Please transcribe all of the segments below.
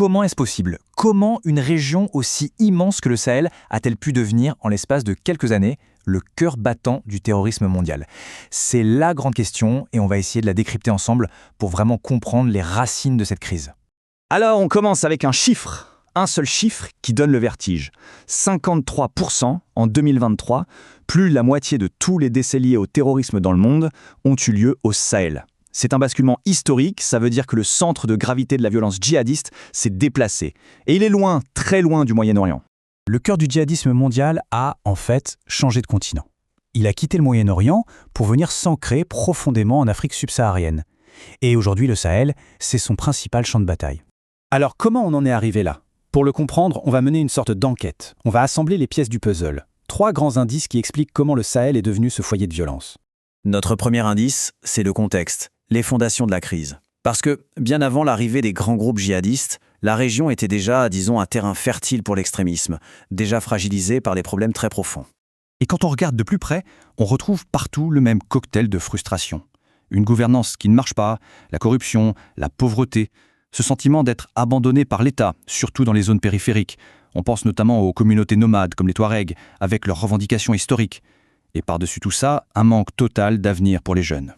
comment est-ce possible? Comment une région aussi immense que le Sahel a-t-elle pu devenir, en l'espace de quelques années, le cœur battant du terrorisme mondial? C'est la grande question et on va essayer de la décrypter ensemble pour vraiment comprendre les racines de cette crise. Alors, on commence avec un chiffre. Un seul chiffre qui donne le vertige. 53% en 2023, plus de la moitié de tous les décès liés au terrorisme dans le monde ont eu lieu au Sahel. C'est un basculement historique, ça veut dire que le centre de gravité de la violence djihadiste s'est déplacé. Et il est loin, très loin du Moyen-Orient. Le cœur du djihadisme mondial a, en fait, changé de continent. Il a quitté le Moyen-Orient pour venir s'ancrer profondément en Afrique subsaharienne. Et aujourd'hui, le Sahel, c'est son principal champ de bataille. Alors comment on en est arrivé là? Pour le comprendre, on va mener une sorte d'enquête. On va assembler les pièces du puzzle. 3 grands indices qui expliquent comment le Sahel est devenu ce foyer de violence. Notre premier indice, c'est le contexte, les fondations de la crise. Parce que, bien avant l'arrivée des grands groupes djihadistes, la région était déjà, disons, un terrain fertile pour l'extrémisme, déjà fragilisé par des problèmes très profonds. Et quand on regarde de plus près, on retrouve partout le même cocktail de frustration. Une gouvernance qui ne marche pas, la corruption, la pauvreté, ce sentiment d'être abandonné par l'État, surtout dans les zones périphériques. On pense notamment aux communautés nomades comme les Touaregs, avec leurs revendications historiques. Et par-dessus tout ça, un manque total d'avenir pour les jeunes.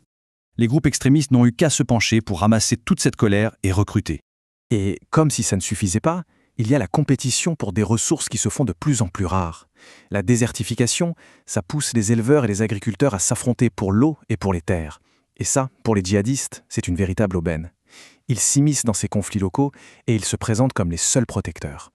Les groupes extrémistes n'ont eu qu'à se pencher pour ramasser toute cette colère et recruter. Et comme si ça ne suffisait pas, il y a la compétition pour des ressources qui se font de plus en plus rares. La désertification, ça pousse les éleveurs et les agriculteurs à s'affronter pour l'eau et pour les terres. Et ça, pour les djihadistes, c'est une véritable aubaine. Ils s'immiscent dans ces conflits locaux et ils se présentent comme les seuls protecteurs.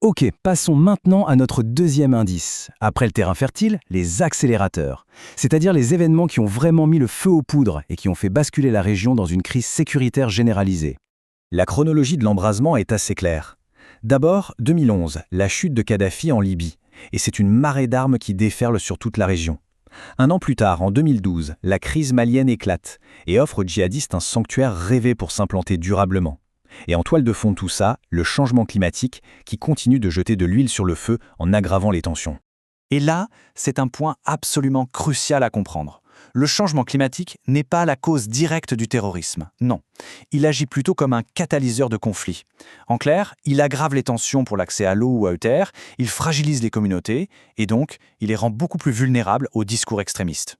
Ok, passons maintenant à notre deuxième indice. Après le terrain fertile, les accélérateurs. C'est-à-dire les événements qui ont vraiment mis le feu aux poudres et qui ont fait basculer la région dans une crise sécuritaire généralisée. La chronologie de l'embrasement est assez claire. D'abord, 2011, la chute de Kadhafi en Libye. Et c'est une marée d'armes qui déferle sur toute la région. Un an plus tard, en 2012, la crise malienne éclate et offre aux djihadistes un sanctuaire rêvé pour s'implanter durablement. Et en toile de fond de tout ça, le changement climatique qui continue de jeter de l'huile sur le feu en aggravant les tensions. Et là, c'est un point absolument crucial à comprendre. Le changement climatique n'est pas la cause directe du terrorisme, non. Il agit plutôt comme un catalyseur de conflits. En clair, il aggrave les tensions pour l'accès à l'eau ou à terre, il fragilise les communautés, et donc, il les rend beaucoup plus vulnérables aux discours extrémistes.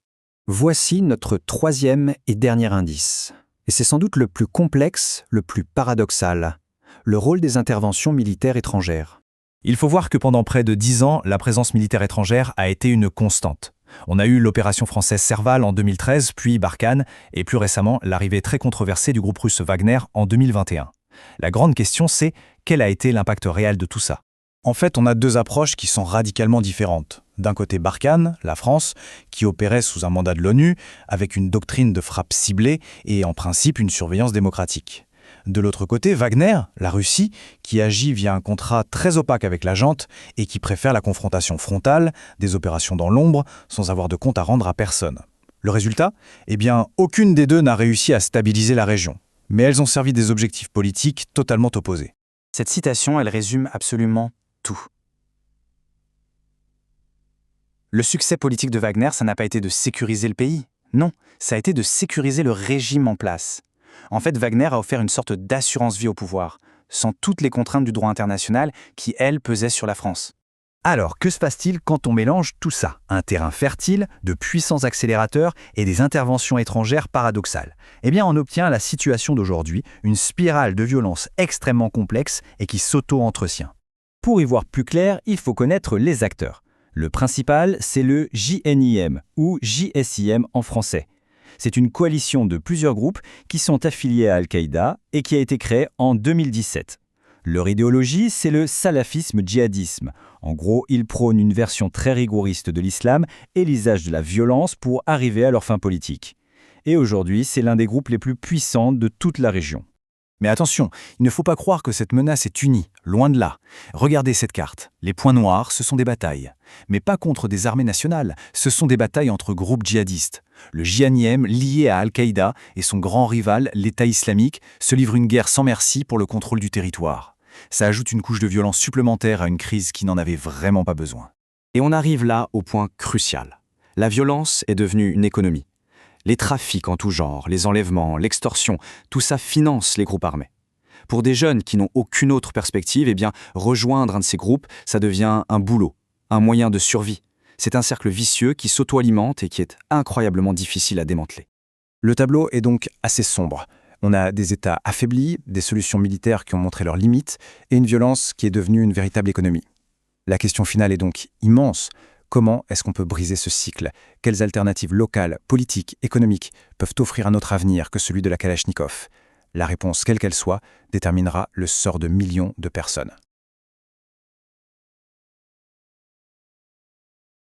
Voici notre troisième et dernier indice. Et c'est sans doute le plus complexe, le plus paradoxal. Le rôle des interventions militaires étrangères. Il faut voir que pendant près de 10 ans, la présence militaire étrangère a été une constante. On a eu l'opération française Serval en 2013, puis Barkhane, et plus récemment l'arrivée très controversée du groupe russe Wagner en 2021. La grande question, c'est quel a été l'impact réel de tout ça? En fait, on a 2 approches qui sont radicalement différentes. D'un côté Barkhane, la France, qui opérait sous un mandat de l'ONU, avec une doctrine de frappe ciblée et en principe une surveillance démocratique. De l'autre côté, Wagner, la Russie, qui agit via un contrat très opaque avec la junte et qui préfère la confrontation frontale, des opérations dans l'ombre, sans avoir de compte à rendre à personne. Le résultat? Eh bien, aucune des deux n'a réussi à stabiliser la région. Mais elles ont servi des objectifs politiques totalement opposés. Cette citation, elle résume absolument tout. Le succès politique de Wagner, ça n'a pas été de sécuriser le pays. Non, ça a été de sécuriser le régime en place. En fait, Wagner a offert une sorte d'assurance vie au pouvoir, sans toutes les contraintes du droit international qui, elles, pesaient sur la France. Alors, que se passe-t-il quand on mélange tout ça? Un terrain fertile, de puissants accélérateurs et des interventions étrangères paradoxales. Eh bien, on obtient la situation d'aujourd'hui, une spirale de violence extrêmement complexe et qui s'auto-entretient. Pour y voir plus clair, il faut connaître les acteurs. Le principal, c'est le JNIM, ou JSIM en français. C'est une coalition de plusieurs groupes qui sont affiliés à Al-Qaïda et qui a été créée en 2017. Leur idéologie, c'est le salafisme djihadisme. En gros, ils prônent une version très rigoriste de l'islam et l'usage de la violence pour arriver à leurs fins politiques. Et aujourd'hui, c'est l'un des groupes les plus puissants de toute la région. Mais attention, il ne faut pas croire que cette menace est unie, loin de là. Regardez cette carte. Les points noirs, ce sont des batailles. Mais pas contre des armées nationales, ce sont des batailles entre groupes djihadistes. Le JNIM, lié à Al-Qaïda, et son grand rival, l'État islamique, se livrent une guerre sans merci pour le contrôle du territoire. Ça ajoute une couche de violence supplémentaire à une crise qui n'en avait vraiment pas besoin. Et on arrive là au point crucial. La violence est devenue une économie. Les trafics en tout genre, les enlèvements, l'extorsion, tout ça finance les groupes armés. Pour des jeunes qui n'ont aucune autre perspective, eh bien, rejoindre un de ces groupes, ça devient un boulot, un moyen de survie. C'est un cercle vicieux qui s'auto-alimente et qui est incroyablement difficile à démanteler. Le tableau est donc assez sombre. On a des États affaiblis, des solutions militaires qui ont montré leurs limites, et une violence qui est devenue une véritable économie. La question finale est donc immense. Comment est-ce qu'on peut briser ce cycle? Quelles alternatives locales, politiques, économiques peuvent offrir un autre avenir que celui de la Kalachnikov? La réponse, quelle qu'elle soit, déterminera le sort de millions de personnes.